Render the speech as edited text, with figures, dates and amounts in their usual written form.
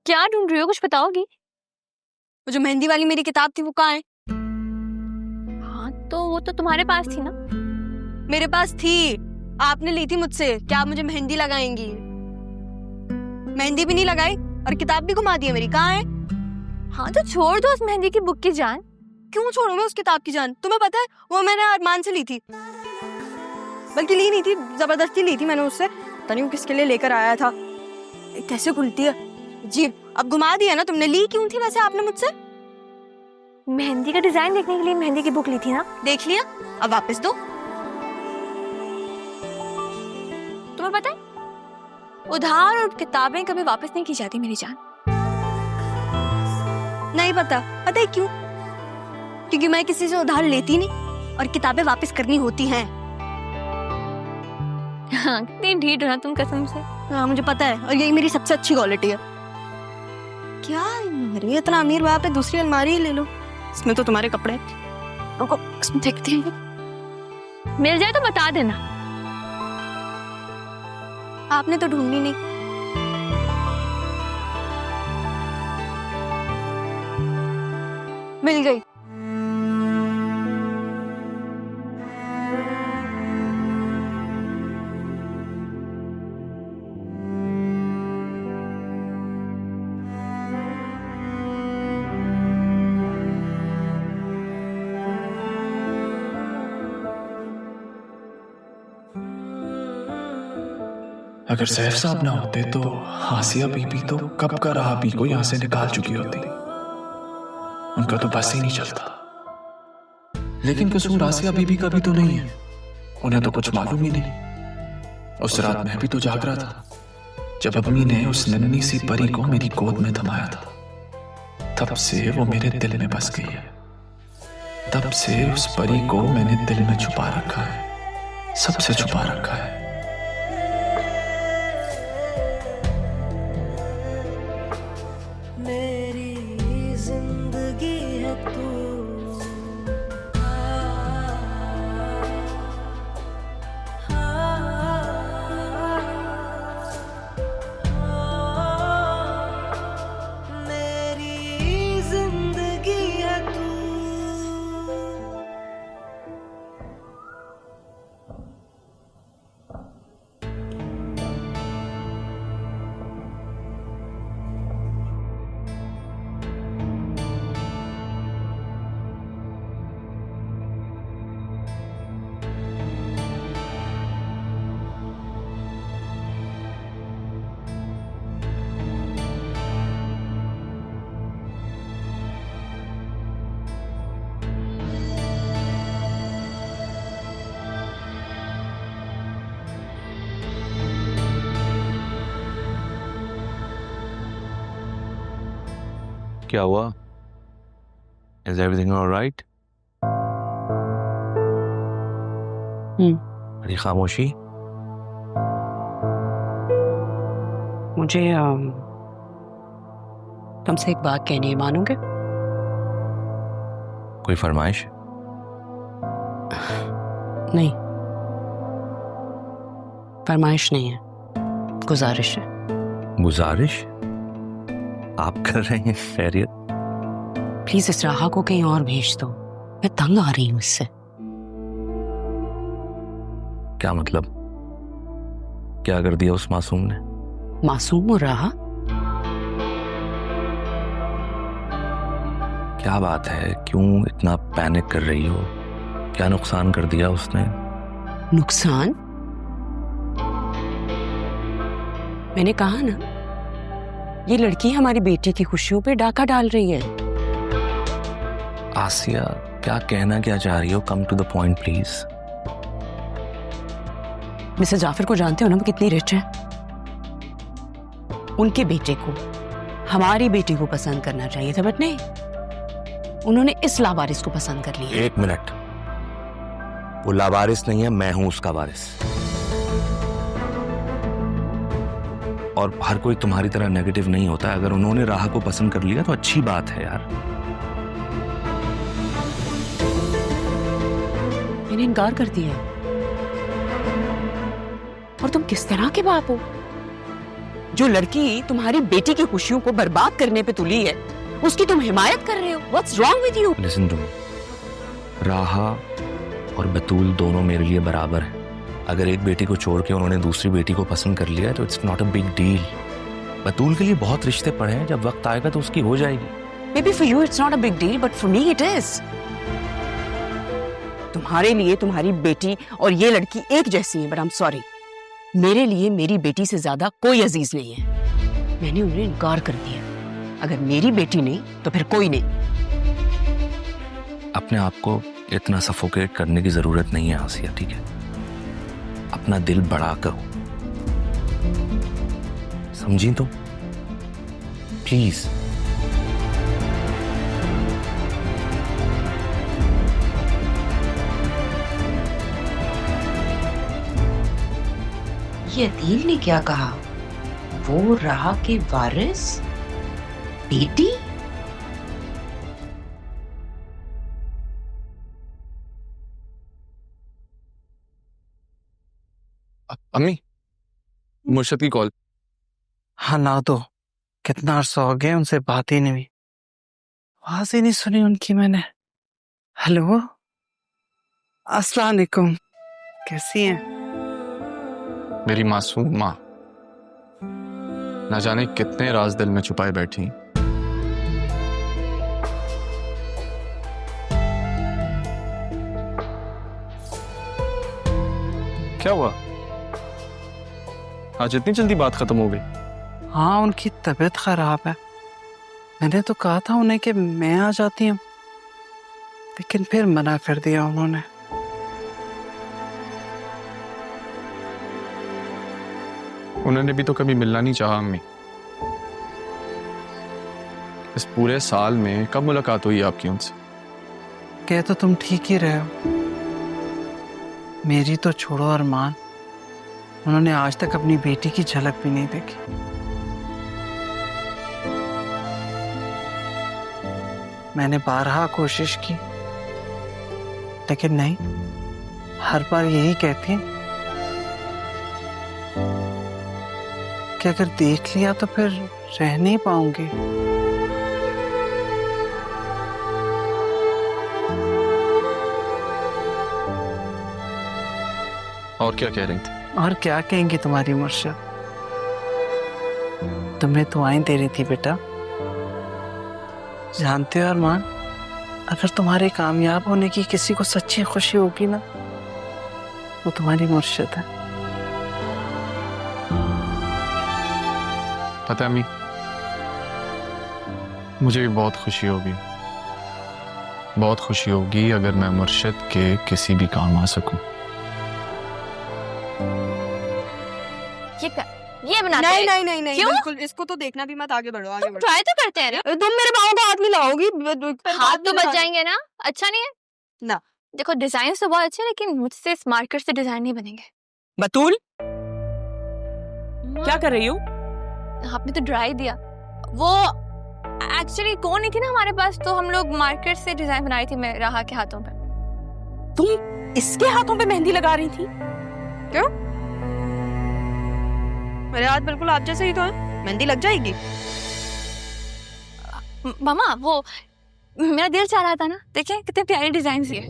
क्या ढूंढ रही हो, कुछ बताओगी? वो जो मेहंदी वाली मेरी किताब थी वो कहाँ है? हाँ तो वो तो तुम्हारे पास थी ना। मेरे पास थी, आपने ली थी मुझसे। क्या आप मुझे मेहंदी लगाएंगी? मेहंदी भी नहीं लगाई और किताब भी घुमा दी है मेरी। कहाँ है? हाँ तो छोड़ दो उस मेहंदी की बुक की जान। क्यों छोड़ू मैं उस किताब की जान? तुम्हें पता है वो मैंने अरमान से ली थी, बल्कि ली नहीं थी, जबरदस्ती ली थी मैंने उससे। पता नहीं वो किसके लिए लेकर आया था। कैसे खुलती है जी। अब घुमा दिया ना तुमने। ली क्यों थी वैसे आपने मुझसे? मेहंदी का डिजाइन देखने के लिए मेहंदी की बुक ली थी ना। देख लिया, अब वापस दो। तुम्हें पता है उधार और किताबें कभी वापस नहीं की जाती मेरी जान। नहीं पता। पता है क्यों? क्योंकि मैं किसी से उधार लेती नहीं और किताबें वापस करनी होती हैं। हाँ कितनी ढीठ हो ना तुम, कसम से। हाँ मुझे पता है, और यही मेरी सबसे अच्छी क्वालिटी है। क्या अरे इतना अमीर बाप है, दूसरी अलमारी ही ले लो, इसमें तो तुम्हारे कपड़े। रुको इसमें देखते हैं। मिल जाए तो बता देना। आपने तो ढूंढनी नहीं। मिल गई। अगर सैफ साहब ना होते तो आसिया बीबी तो कब का राह बी को यहां से निकाल चुकी होती। उनका तो बस ही नहीं चलता। लेकिन कसूर आसिया बीबी का भी तो नहीं है, उन्हें तो कुछ मालूम ही नहीं। उस रात मैं भी तो जाग रहा था जब अम्मी ने उस नन्ही सी परी को मेरी गोद में थमाया था। तब से वो मेरे दिल में बस गई है। तब से उस परी को मैंने दिल में छुपा रखा है, सबसे छुपा रखा है। क्या हुआ? Is everything all right? बड़ी खामोशी। मुझे तुमसे एक बात कहनी है, मानोगे? कोई फरमाइश? नहीं, फरमाइश नहीं है, गुजारिश है। गुजारिश? आप कर रहे हैं? खैरियत? प्लीज इस राहा को कहीं और भेज दो, मैं तंग आ रही हूँ इससे। क्या मतलब? क्या कर दिया उस मासूम ने? मासूम और राहा? क्या बात है, क्यों इतना पैनिक कर रही हो? क्या नुकसान कर दिया उसने? नुकसान? मैंने कहा ना, ये लड़की हमारी बेटी की खुशियों पे डाका डाल रही है। आसिया, क्या कहना क्या चाह रही हो? Come to the point please. Mrs Jafar को जानते हो ना, वो कितनी रिच है। उनके बेटे को हमारी बेटी को पसंद करना चाहिए था, बट नहीं, उन्होंने इस लावारिस को पसंद कर लिया। एक मिनट, वो लावारिस नहीं है, मैं हूं उसका वारिस। और हर कोई तुम्हारी तरह नेगेटिव नहीं होता। अगर उन्होंने राह को पसंद कर लिया तो अच्छी बात है यार। मैंने इनकार कर दिया। और तुम किस तरह के बाप हो? जो लड़की तुम्हारी बेटी की खुशियों को बर्बाद करने पे तुली है, उसकी तुम हिमायत कर रहे हो। What's wrong with you? Listen to me, Raha और बतूल दोनों मेरे लिए बराबर हैं। अगर एक बेटी को छोड़ के उन्होंने दूसरी बेटी को पसंद कर लिया तो it's not a big deal. Batool के लिए बहुत रिश्ते पड़े हैं, जब वक्त आएगा तो उसकी हो जाएगी। Maybe for you it's not a big deal, but for me it is. तुम्हारे लिए तुम्हारी बेटी और ये लड़की एक जैसी है, but I'm sorry. मेरे लिए मेरी बेटी से ज्यादा कोई अजीज नहीं है। मैंने उन्हें इनकार कर दिया। अगर मेरी बेटी नहीं तो फिर कोई नहीं। अपने आप को इतना सफोकेट करने की जरूरत नहीं है आसिया, ठीक है? अपना दिल बड़ा करो, समझी तो? प्लीज। ये अदील ने क्या कहा? वो राहा के वारिस बेटी? अम्मी, मुर्शद की कॉल। हाँ ना, तो कितना अरसा हो गया उनसे बात ही नहीं हुई, आवाज ही नहीं सुनी उनकी मैंने। हेलो, अस्सलाम वालेकुम, कैसी हैं? मेरी मासूम माँ ना जाने कितने राज दिल में छुपाए बैठी। क्या हुआ? आज इतनी जल्दी बात खत्म हो गई? हाँ, उनकी तबीयत खराब है। मैंने तो कहा था उन्हें कि मैं आ जाती हूँ, लेकिन फिर मना कर दिया उन्होंने। उन्होंने भी तो कभी मिलना नहीं चाहा अम्मी। इस पूरे साल में कब मुलाकात हुई आपकी उनसे? कह तो तुम ठीक ही रहे हो। मेरी तो छोड़ो अरमान, उन्होंने आज तक अपनी बेटी की झलक भी नहीं देखी। मैंने बारहा कोशिश की, लेकिन नहीं, हर बार यही कहती हैं कि अगर देख लिया तो फिर रह नहीं पाऊंगी। और क्या कह रही थी? और क्या कहेंगी तुम्हारी मुर्शिद, तुम्हें दुआएं दे रही थी बेटा। जानते हो अरमान, अगर तुम्हारे कामयाब होने की किसी को सच्ची खुशी होगी ना, वो तुम्हारी मुर्शिद है। पता है अम्मी, मुझे भी बहुत खुशी होगी, बहुत खुशी होगी अगर मैं मुर्शिद के किसी भी काम आ सकूं। ये बनाते नहीं हैं। नहीं नहीं नहीं, क्यों? बिल्कुल इसको तो देखना भी मत। आगे बढ़ो, आगे बढ़ो। ट्राई तो करते हैं ना। तुम मेरे पाँव को हाथ मिलाओगी? हाथ तो बच जाएंगे ना? अच्छा नहीं है ना। देखो डिजाइन तो बहुत अच्छे, लेकिन मुझसे इस मार्केट से डिजाइन नहीं बनेंगे। बतूल, क्या कर रही हो? आपने तो ड्राई दिया। वो एक्चुअली कौन नहीं थी ना हमारे पास, तो हम लोग मार्केट से डिजाइन बना रही थी मैं राहा के हाथों पे। तुम इसके हाथों पे मेहंदी लगा रही थी? क्यों? मेरे हाथ बिल्कुल आप जैसे ही तो है, मेहंदी लग जाएगी। मामा वो मेरा दिल चाह रहा था ना, देखिए कितने प्यारे डिजाइन है।